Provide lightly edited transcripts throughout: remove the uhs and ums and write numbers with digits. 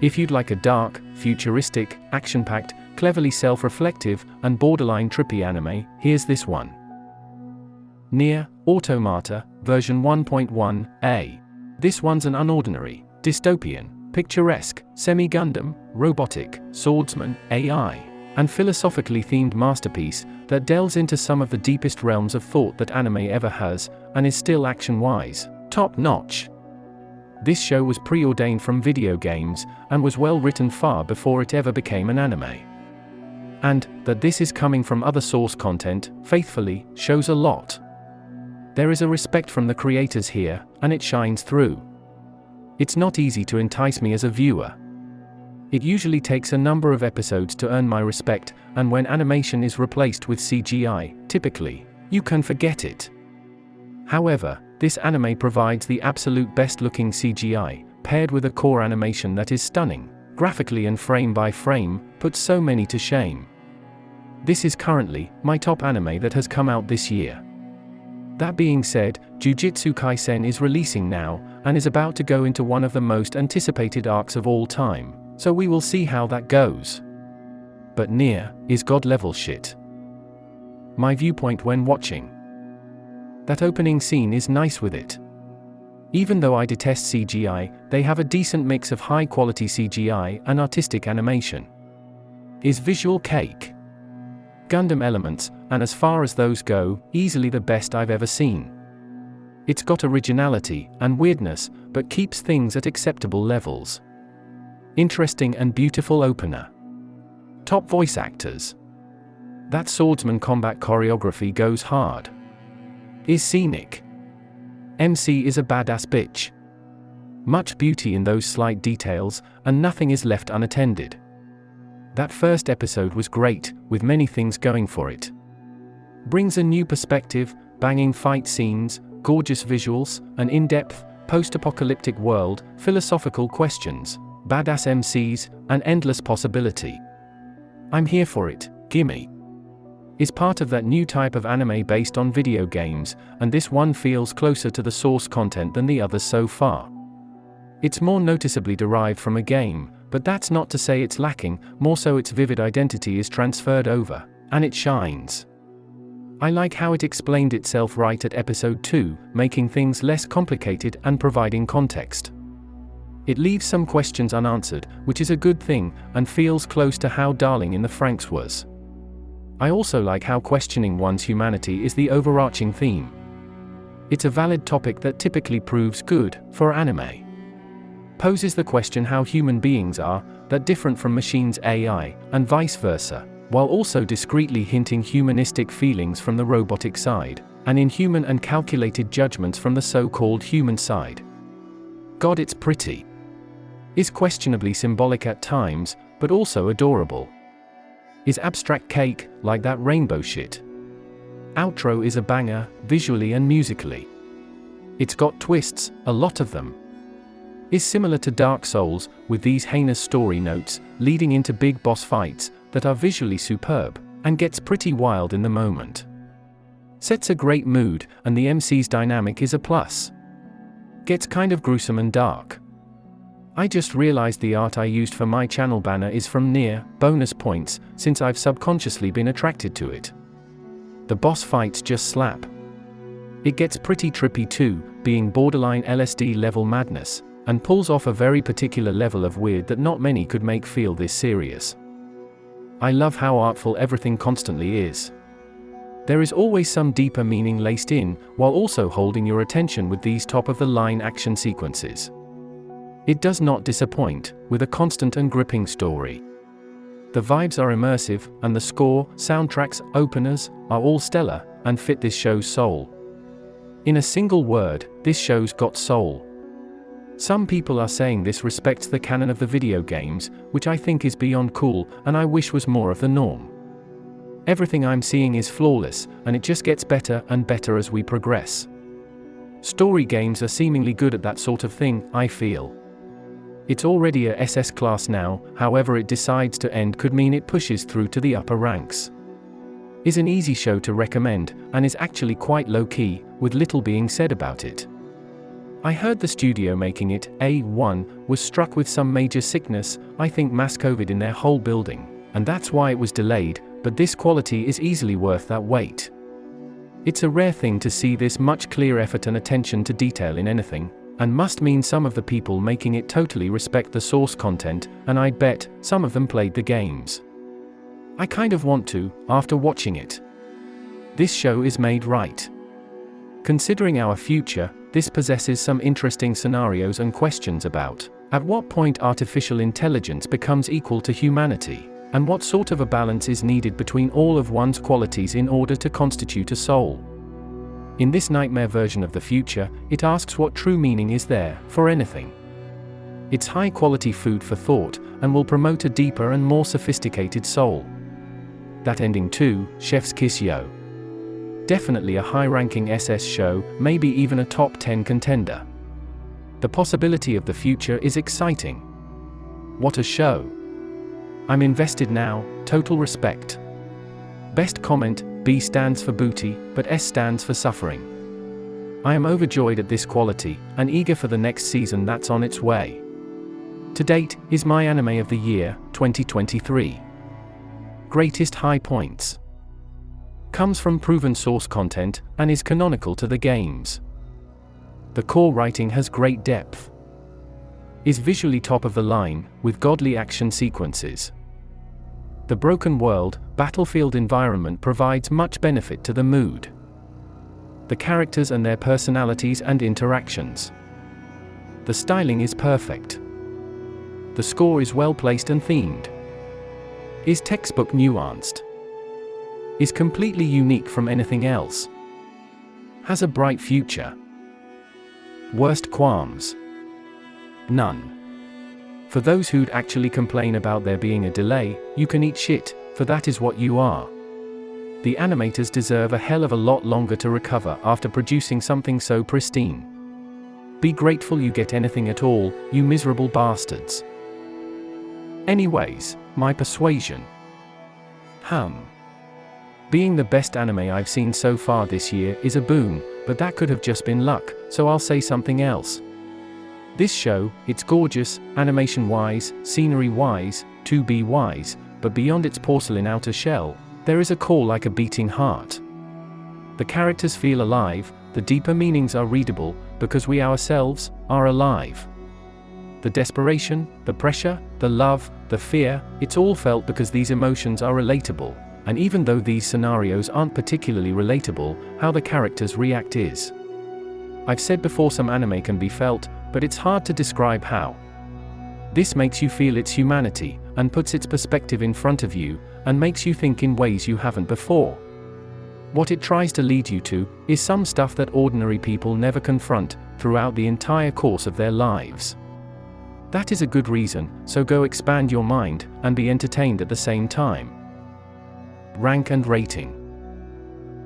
If you'd like a dark, futuristic, action-packed, cleverly self-reflective, and borderline trippy anime, here's this one. Nier, Automata, version 1.1a. This one's an unordinary, dystopian, picturesque, semi-Gundam, robotic, swordsman, AI, and philosophically themed masterpiece that delves into some of the deepest realms of thought that anime ever has, and is still action-wise top-notch. This show was preordained from video games, and was well written far before it ever became an anime. And that this is coming from other source content, faithfully, shows a lot. There is a respect from the creators here, and it shines through. It's not easy to entice me as a viewer. It usually takes a number of episodes to earn my respect, and when animation is replaced with CGI, typically, you can forget it. However, this anime provides the absolute best-looking CGI, paired with a core animation that is stunning, graphically and frame by frame, puts so many to shame. This is currently my top anime that has come out this year. That being said, Jujutsu Kaisen is releasing now, and is about to go into one of the most anticipated arcs of all time, so we will see how that goes. But Nier is god-level shit. My viewpoint when watching. That opening scene is nice with it. Even though I detest CGI, they have a decent mix of high-quality CGI and artistic animation. Is visual cake. Gundam elements, and as far as those go, easily the best I've ever seen. It's got originality and weirdness, but keeps things at acceptable levels. Interesting and beautiful opener. Top voice actors. That swordsman combat choreography goes hard. Is scenic. MC is a badass bitch. Much beauty in those slight details, and nothing is left unattended. That first episode was great, with many things going for it. Brings a new perspective, banging fight scenes, gorgeous visuals, an in-depth, post-apocalyptic world, philosophical questions, badass MCs, and endless possibility. I'm here for it, gimme. Is part of that new type of anime based on video games, and this one feels closer to the source content than the others so far. It's more noticeably derived from a game, but that's not to say it's lacking, more so its vivid identity is transferred over, and it shines. I like how it explained itself right at episode 2, making things less complicated and providing context. It leaves some questions unanswered, which is a good thing, and feels close to how Darling in the Franxx was. I also like how questioning one's humanity is the overarching theme. It's a valid topic that typically proves good for anime. Poses the question how human beings are, that different from machines' AI, and vice versa, while also discreetly hinting humanistic feelings from the robotic side, and inhuman and calculated judgments from the so-called human side. God, it's pretty. Is questionably symbolic at times, but also adorable. Is abstract cake, like that rainbow shit. Outro is a banger, visually and musically. It's got twists, a lot of them. Is similar to Dark Souls, with these heinous story notes, leading into big boss fights, that are visually superb, and gets pretty wild in the moment. Sets a great mood, and the MC's dynamic is a plus. Gets kind of gruesome and dark. I just realized the art I used for my channel banner is from Nier, bonus points, since I've subconsciously been attracted to it. The boss fights just slap. It gets pretty trippy too, being borderline LSD level madness, and pulls off a very particular level of weird that not many could make feel this serious. I love how artful everything constantly is. There is always some deeper meaning laced in, while also holding your attention with these top-of-the-line action sequences. It does not disappoint, with a constant and gripping story. The vibes are immersive, and the score, soundtracks, openers, are all stellar, and fit this show's soul. In a single word, this show's got soul. Some people are saying this respects the canon of the video games, which I think is beyond cool, and I wish was more of the norm. Everything I'm seeing is flawless, and it just gets better and better as we progress. Story games are seemingly good at that sort of thing, I feel. It's already a SS class now, however it decides to end could mean it pushes through to the upper ranks. Is an easy show to recommend, and is actually quite low-key, with little being said about it. I heard the studio making it, A1, was struck with some major sickness, I think mass COVID in their whole building, and that's why it was delayed, but this quality is easily worth that wait. It's a rare thing to see this much clear effort and attention to detail in anything, and must mean some of the people making it totally respect the source content, and I'd bet some of them played the games. I kind of want to, after watching it. This show is made right. Considering our future, this possesses some interesting scenarios and questions about, at what point artificial intelligence becomes equal to humanity, and what sort of a balance is needed between all of one's qualities in order to constitute a soul. In this nightmare version of the future, it asks what true meaning is there for anything. It's high-quality food for thought, and will promote a deeper and more sophisticated soul. That ending too, chef's kiss yo. Definitely a high-ranking SS show, maybe even a top 10 contender. The possibility of the future is exciting. What a show. I'm invested now, total respect. Best comment, B stands for booty, but S stands for suffering. I am overjoyed at this quality, and eager for the next season that's on its way. To date, is my anime of the year, 2023. Greatest high points. Comes from proven source content, and is canonical to the games. The core writing has great depth. Is visually top of the line, with godly action sequences. The broken world, battlefield environment provides much benefit to the mood. The characters and their personalities and interactions. The styling is perfect. The score is well placed and themed. Is textbook nuanced. Is completely unique from anything else. Has a bright future. Worst qualms? None. For those who'd actually complain about there being a delay, you can eat shit, for that is what you are. The animators deserve a hell of a lot longer to recover after producing something so pristine. Be grateful you get anything at all, you miserable bastards. Anyways, my Persuasion. Being the best anime I've seen so far this year is a boon, but that could have just been luck, so I'll say something else. This show, it's gorgeous, animation-wise, scenery-wise, 2B-wise, but beyond its porcelain outer shell, there is a core like a beating heart. The characters feel alive, the deeper meanings are readable, because we ourselves are alive. The desperation, the pressure, the love, the fear, it's all felt because these emotions are relatable. And even though these scenarios aren't particularly relatable, how the characters react is. I've said before some anime can be felt, but it's hard to describe how. This makes you feel its humanity, and puts its perspective in front of you, and makes you think in ways you haven't before. What it tries to lead you to, is some stuff that ordinary people never confront, throughout the entire course of their lives. That is a good reason, so go expand your mind, and be entertained at the same time. Rank and rating.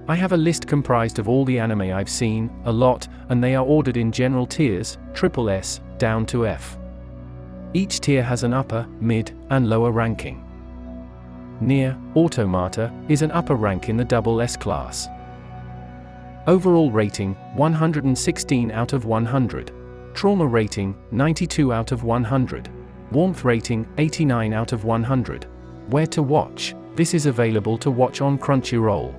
I have a list comprised of all the anime I've seen, a lot, and they are ordered in general tiers, triple S, down to F. Each tier has an upper, mid, and lower ranking. Nier, Automata, is an upper rank in the double S class. Overall rating, 116 out of 100. Trauma rating, 92 out of 100. Warmth rating, 89 out of 100. Where to watch? This is available to watch on Crunchyroll.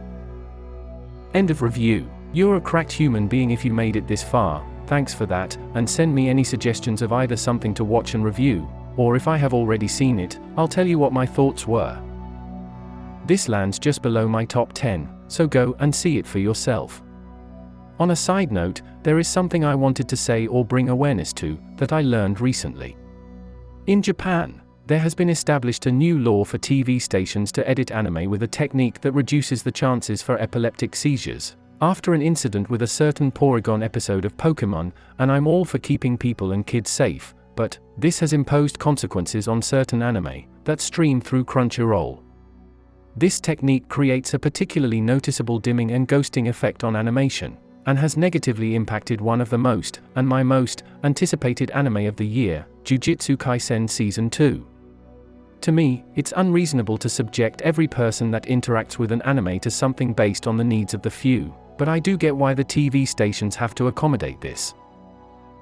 End of review. You're a cracked human being if you made it this far, thanks for that, and send me any suggestions of either something to watch and review, or if I have already seen it, I'll tell you what my thoughts were. This lands just below my top 10, so go and see it for yourself. On a side note, there is something I wanted to say or bring awareness to, that I learned recently. In Japan, there has been established a new law for TV stations to edit anime with a technique that reduces the chances for epileptic seizures, after an incident with a certain Porygon episode of Pokemon, and I'm all for keeping people and kids safe, but this has imposed consequences on certain anime that stream through Crunchyroll. This technique creates a particularly noticeable dimming and ghosting effect on animation, and has negatively impacted one of the most, and my most, anticipated anime of the year, Jujutsu Kaisen Season 2. To me, it's unreasonable to subject every person that interacts with an anime to something based on the needs of the few, but I do get why the TV stations have to accommodate this.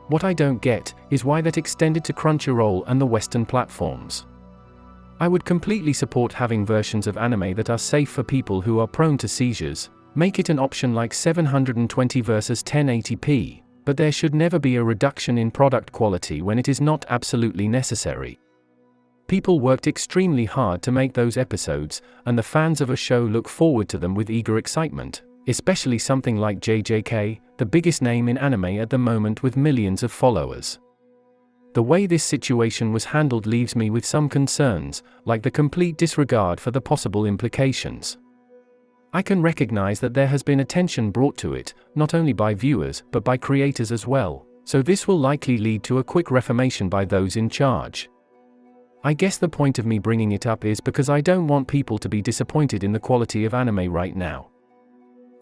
What I don't get is why that extended to Crunchyroll and the Western platforms. I would completely support having versions of anime that are safe for people who are prone to seizures, make it an option like 720 versus 1080p, but there should never be a reduction in product quality when it is not absolutely necessary. People worked extremely hard to make those episodes, and the fans of a show look forward to them with eager excitement, especially something like JJK, the biggest name in anime at the moment with millions of followers. The way this situation was handled leaves me with some concerns, like the complete disregard for the possible implications. I can recognize that there has been attention brought to it, not only by viewers but by creators as well, so this will likely lead to a quick reformation by those in charge. I guess the point of me bringing it up is because I don't want people to be disappointed in the quality of anime right now.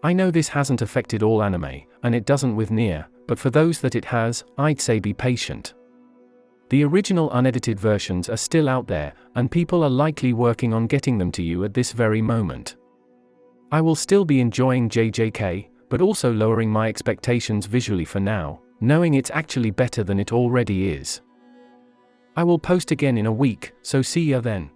I know this hasn't affected all anime, and it doesn't with Nier, but for those that it has, I'd say be patient. The original unedited versions are still out there, and people are likely working on getting them to you at this very moment. I will still be enjoying JJK, but also lowering my expectations visually for now, knowing it's actually better than it already is. I will post again in a week, so see ya then.